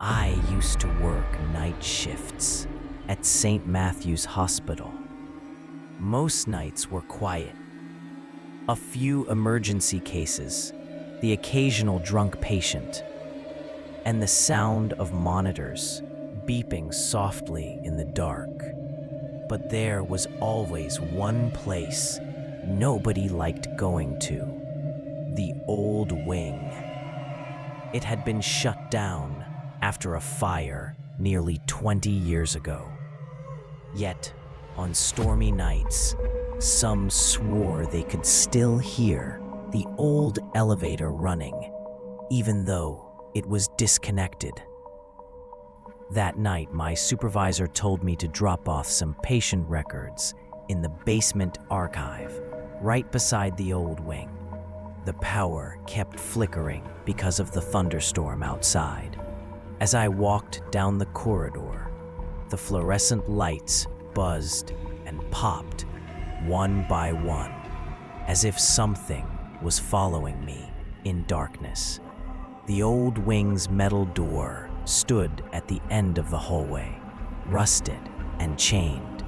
I used to work night shifts at St. Matthew's Hospital. Most nights were quiet. A few emergency cases, the occasional drunk patient, and the sound of monitors beeping softly in the dark. But there was always one place nobody liked going to: the old wing. It had been shut down after a fire nearly 20 years ago. Yet, on stormy nights, some swore they could still hear the old elevator running, even though it was disconnected. That night, my supervisor told me to drop off some patient records in the basement archive, right beside the old wing. The power kept flickering because of the thunderstorm outside. As I walked down the corridor, the fluorescent lights buzzed and popped one by one, as if something was following me in darkness. The old wing's metal door stood at the end of the hallway, rusted and chained.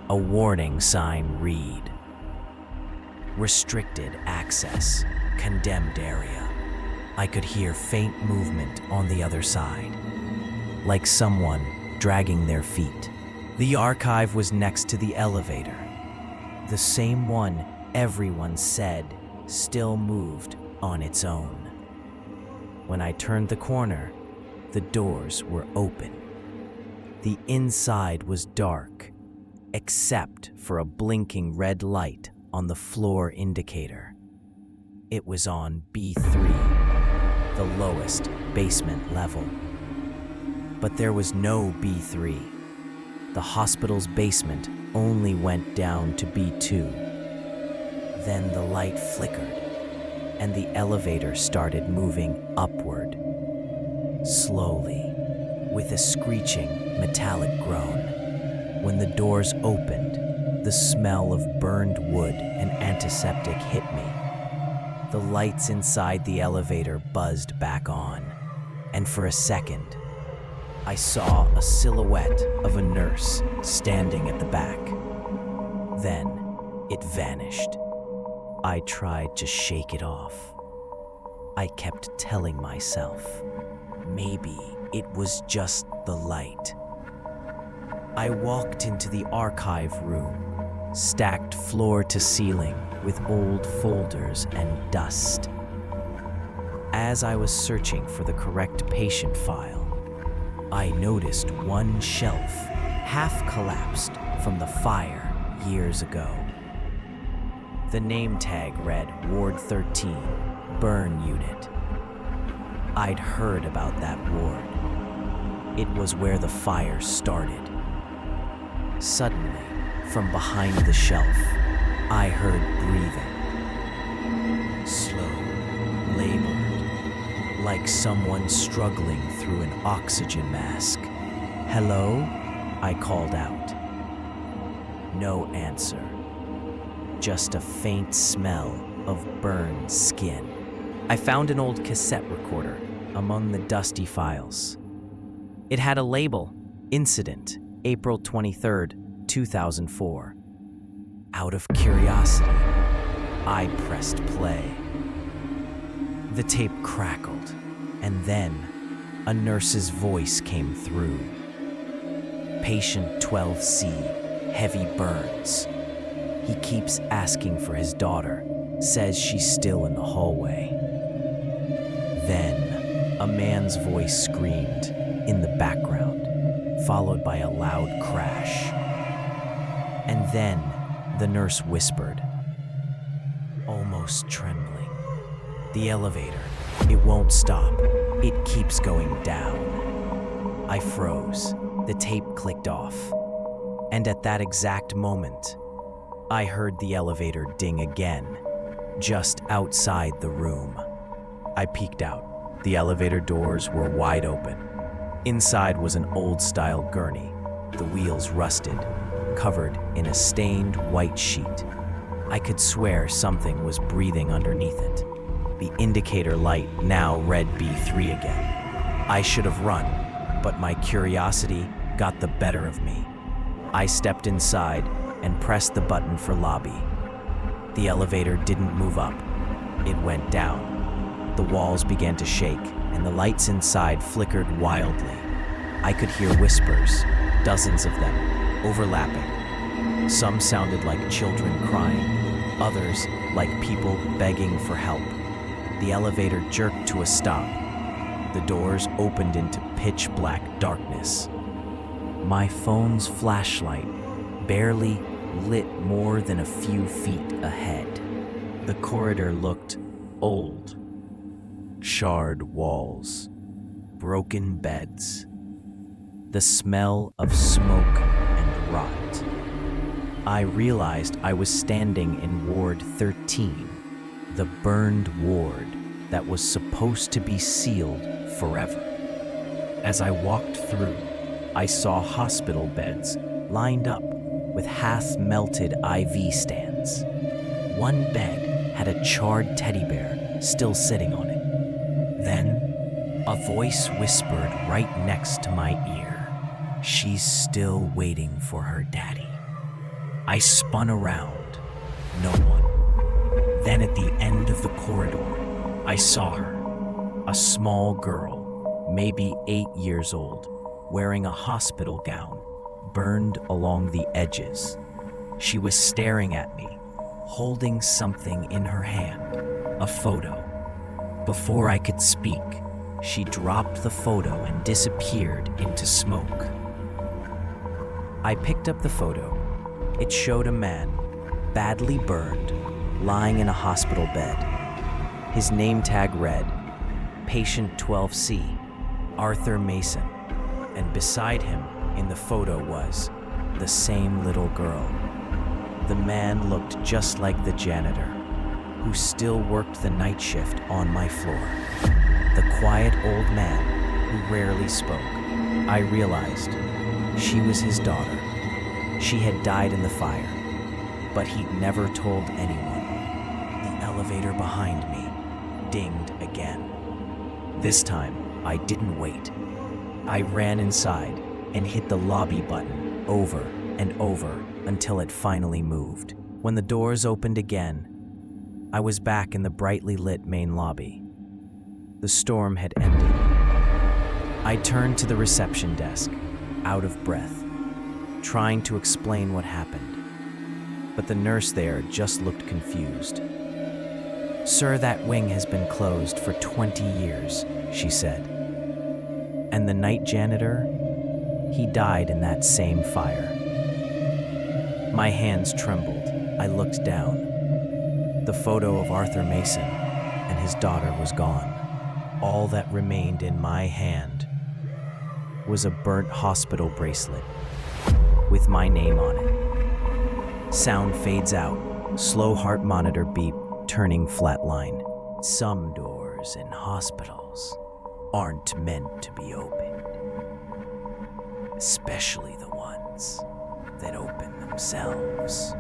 A warning sign read, "Restricted access, condemned area." I could hear faint movement on the other side, like someone dragging their feet. The archive was next to the elevator, the same one everyone said still moved on its own. When I turned the corner, the doors were open. The inside was dark, except for a blinking red light on the floor indicator. It was on B3, the lowest basement level. But there was no B3. The hospital's basement only went down to B2. Then the light flickered, and the elevator started moving upward, slowly, with a screeching metallic groan. When the doors opened, the smell of burned wood and antiseptic hit me. The lights inside the elevator buzzed back on, and for a second, I saw a silhouette of a nurse standing at the back. Then it vanished. I tried to shake it off. I kept telling myself, maybe it was just the light. I walked into the archive room, stacked floor to ceiling with old folders and dust. As I was searching for the correct patient file, I noticed one shelf half collapsed from the fire years ago. The name tag read Ward 13, Burn Unit. I'd heard about that ward. It was where the fire started. Suddenly, from behind the shelf, I heard breathing. Slow, labored, like someone struggling through an oxygen mask. "Hello?" I called out. No answer. Just a faint smell of burned skin. I found an old cassette recorder among the dusty files. It had a label, Incident, April 23rd, 2004. Out of curiosity, I pressed play. The tape crackled, and then a nurse's voice came through. "Patient 12C, heavy burns. He keeps asking for his daughter, says she's still in the hallway." Then, a man's voice screamed in the background, followed by a loud crash. And then, the nurse whispered, almost trembling, "The elevator, it won't stop. It keeps going down." I froze. The tape clicked off. And at that exact moment, I heard the elevator ding again, just outside the room. I peeked out. The elevator doors were wide open. Inside was an old-style gurney, the wheels rusted, covered in a stained white sheet. I could swear something was breathing underneath it. The indicator light now read B3 again. I should have run, but my curiosity got the better of me. I stepped inside and pressed the button for lobby. The elevator didn't move up. It went down. The walls began to shake, and the lights inside flickered wildly. I could hear whispers, dozens of them, overlapping. Some sounded like children crying, others like people begging for help. The elevator jerked to a stop. The doors opened into pitch-black darkness. My phone's flashlight barely lit more than a few feet ahead. The corridor looked old. Charred walls, broken beds, the smell of smoke and rot. I realized I was standing in Ward 13, the burned ward that was supposed to be sealed forever. As I walked through, I saw hospital beds lined up with half-melted IV stands. One bed had a charred teddy bear still sitting on it. Then, a voice whispered right next to my ear, "She's still waiting for her daddy." I spun around. No one. Then at the end of the corridor, I saw her. A small girl, maybe 8 years old, wearing a hospital gown, burned along the edges. She was staring at me, holding something in her hand, a photo. Before I could speak, she dropped the photo and disappeared into smoke. I picked up the photo. It showed a man, badly burned, lying in a hospital bed. His name tag read, Patient 12C, Arthur Mason, and beside him in the photo was the same little girl. The man looked just like the janitor, who still worked the night shift on my floor. The quiet old man who rarely spoke. I realized she was his daughter. She had died in the fire, but he'd never told anyone. The elevator behind me dinged again. This time, I didn't wait. I ran inside and hit the lobby button over and over until it finally moved. When the doors opened again, I was back in the brightly lit main lobby. The storm had ended. I turned to the reception desk, out of breath, trying to explain what happened. But the nurse there just looked confused. "Sir, that wing has been closed for 20 years, she said. And the night janitor? He died in that same fire." My hands trembled. I looked down. The photo of Arthur Mason and his daughter was gone. All that remained in my hand was a burnt hospital bracelet with my name on it. Sound fades out, slow heart monitor beep, turning flatline. Some doors in hospitals aren't meant to be opened, especially the ones that open themselves.